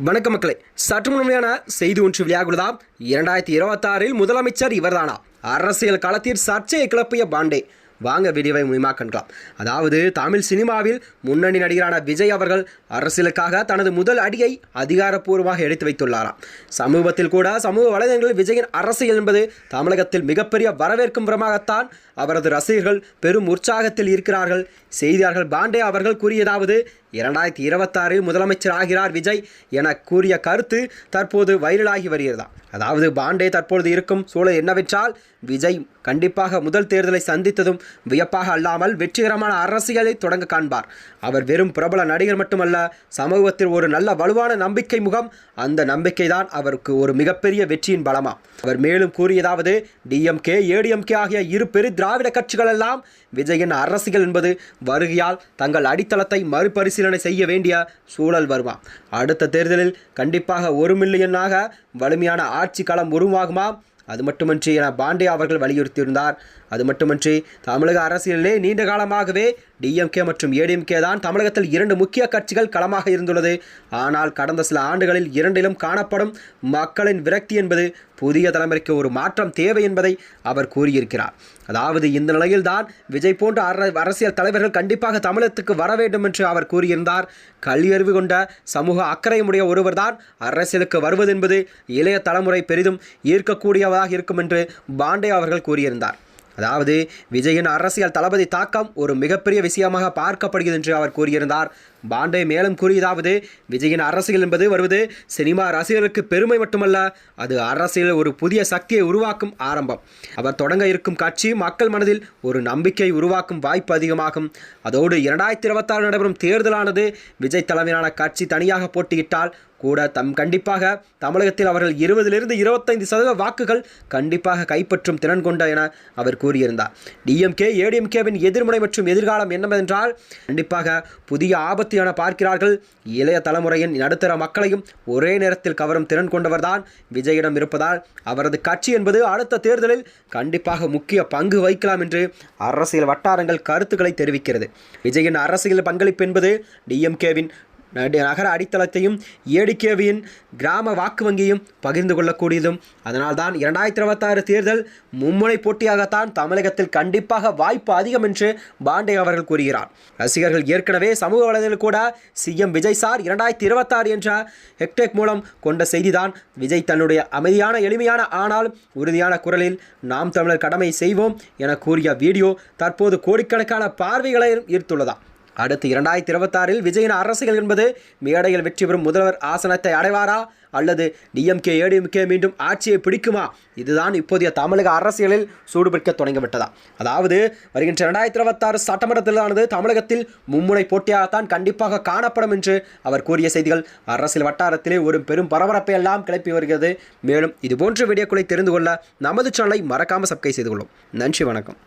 வணக்க மக்களே, சற்று முன்மையான செய்தி ஒன்று வெளியாகுள்ளதாம். 2026 முதலமைச்சர் இவர்தானா? அரசியல் களத்தில் சர்ச்சையை கிளப்பிய பாண்டே. வாங்க வீடியோவை மூலமாக கண்கலாம். அதாவது தமிழ் சினிமாவில் முன்னணி நடிகரான விஜய் அவர்கள் அரசியலுக்காக தனது முதல் அடியை அதிகாரப்பூர்வமாக எடுத்து வைத்துள்ளாராம். சமூகத்தில் கூட சமூக வலைதளங்களில் விஜயின் அரசியல் என்பது தமிழகத்தில் மிகப்பெரிய வரவேற்கும் விதமாகத்தான் அவரது ரசிகர்கள் பெரும் உற்சாகத்தில் இருக்கிறார்கள். செய்தியாளர்கள் பாண்டே அவர்கள் கூறியதாவது, 2026 முதலமைச்சர் ஆகிறார் விஜய் என கூறிய கருத்து தற்போது வைரலாகி வருகிறதாம். அதாவது பாண்டே தற்பொழுது இருக்கும் சூழல் என்னவென்றால், விஜய் கண்டிப்பாக முதல் தேர்தலை சந்தித்ததும் வியப்பாக அல்லாமல் வெற்றிகரமான அரசியலை தொடங்க காண்பார். அவர் வெறும் பிரபல நடிகர் மட்டுமல்ல, சமூகத்தில் ஒரு நல்ல வலுவான நம்பிக்கை முகம். அந்த நம்பிக்கை தான் அவருக்கு ஒரு மிகப்பெரிய வெற்றியின் பலமா. அவர் மேலும் கூறியதாவது, டிஎம்கே ஏடிஎம்கே ஆகிய இரு பெரு திராவிட கட்சிகள் எல்லாம் விஜயின் அரசியல் என்பது வருகையால் தங்கள் அடித்தளத்தை மறுபரிசீலனை செய்ய வேண்டிய சூழல் வருமா. அடுத்த தேர்தலில் கண்டிப்பாக 1 மில்லியனாக வலிமையான ஆட்சி களம் உருவாகுமா. அது மட்டுமின்றி என பாண்டே அவர்கள் வலியுறுத்தியிருந்தார். அது மட்டுமின்றி தமிழக அரசியலிலே நீண்ட காலமாகவே டிஎம்கே மற்றும் ஏடிஎம்கே தான் தமிழகத்தில் 2 முக்கிய கட்சிகள் களமாக இருந்துள்ளது. ஆனால் கடந்த சில ஆண்டுகளில் இரண்டிலும் காணப்படும் மக்களின் விரக்தி என்பது புதிய தலைமுறைக்கு ஒரு மாற்றம் தேவை என்பதை அவர் கூறியிருக்கிறார். அதாவது இந்த நிலையில்தான் விஜய் போன்ற அரசியல் தலைவர்கள் கண்டிப்பாக தமிழகத்துக்கு வர வேண்டும் என்று அவர் கூறியிருந்தார். கல்வியறிவு கொண்ட சமூக அக்கறையுடைய ஒருவர் தான் அரசியலுக்கு வருவது என்பது இளைய தலைமுறை பெரிதும் ஈர்க்கக்கூடியதாக இருக்கும் என்று பாண்டே அவர்கள் கூறியிருந்தார். அதாவது விஜயின் அரசியல் தளபதி தாக்கம் ஒரு மிகப்பெரிய விஷயமாக பார்க்கப்படுகிறது என்று அவர் கூறியிருந்தார். பாண்டே மேலும் கூறியதாவது, விஜயின் அரசியல் என்பது வருவது சினிமா ரசிகர்களுக்கு பெருமை மட்டுமல்ல, அது அரசியலில் ஒரு புதிய சக்தியை உருவாக்கும் ஆரம்பம். அவர் தொடங்க இருக்கும் கட்சி மக்கள் மனதில் ஒரு நம்பிக்கை உருவாக்கும் வாய்ப்பு அதிகமாகும். அதோடு 2026 நடைபெறும் தேர்தலானது விஜய் தலைமையிலான கட்சி தனியாக போட்டியிட்டால் கூட கண்டிப்பாக தமிழகத்தில் அவர்கள் 20 to 25% வாக்குகள் கண்டிப்பாக கைப்பற்றும் திறன் கொண்ட என அவர் கூறியிருந்தார். டிஎம்கே ஏடிஎம்கேவின் எதிர்முனை மற்றும் எதிர்காலம் என்னவென்றால், கண்டிப்பாக புதிய ஆபத்து என பார்க்கிறார்கள். இளைய தலைமுறையின் நடுத்தர மக்களையும் ஒரே நேரத்தில் கவரும் திறன் கொண்டவர்தான் விஜயிடம் இருப்பதால் அவரது கட்சி என்பது அடுத்த தேர்தலில் கண்டிப்பாக முக்கிய பங்கு வகிக்கலாம் என்று அரசியல் வட்டாரங்கள் கருத்துக்களை தெரிவிக்கிறது. விஜயின் அரசியல் பங்களிப்பு என்பது டிஎம்கேவின் நகர அடித்தளத்தையும் ஏடிகேவின் கிராம வாக்கு வங்கியும் பகிர்ந்து கொள்ளக்கூடியதும். அதனால்தான் 2026 தேர்தல் மும்முனை போட்டியாகத்தான் தமிழகத்தில் கண்டிப்பாக வாய்ப்பு அதிகம் என்று பாண்டே அவர்கள் கூறுகிறார். ரசிகர்கள் ஏற்கனவே சமூக வலைதளத்தில் கூட சிஎம் விஜய் சார் 2026 என்ற ஹேஷ்டேக் மூலம் கொண்ட செய்திதான். விஜய் தன்னுடைய அமைதியான எளிமையான ஆனால் உறுதியான குரலில் நாம் தமிழர் கடமை செய்வோம் என கூறிய வீடியோ தற்போது கோடிக்கணக்கான பார்வைகளை ஈர்த்துள்ளதாம். அடுத்து 2026 விஜயின் அரசியல் என்பது மேடையில் வெற்றி பெறும் முதல்வர் ஆசனத்தை அடைவாரா அல்லது டிஎம்கே ஏடிஎம்கே மீண்டும் ஆட்சியை பிடிக்குமா? இதுதான் இப்போதைய தமிழக அரசியலில் சூடுபிடிக்க தொடங்கிவிட்டதா. அதாவது வருகின்ற 2026 சட்டமன்ற தேர்தலானது தமிழகத்தில் மும்முனை போட்டியாகத்தான் கண்டிப்பாக காணப்படும் என்று அவர் கூறிய செய்திகள் அரசியல் வட்டாரத்திலே ஒரு பெரும் பரபரப்பை எல்லாம் கிளப்பி வருகிறது. மேலும் இதுபோன்ற வீடியோக்களை தெரிந்து கொள்ள நமது சேனலை மறக்காமல் சப்ஸ்கிரைப் செய்து கொள்ளும். நன்றி, வணக்கம்.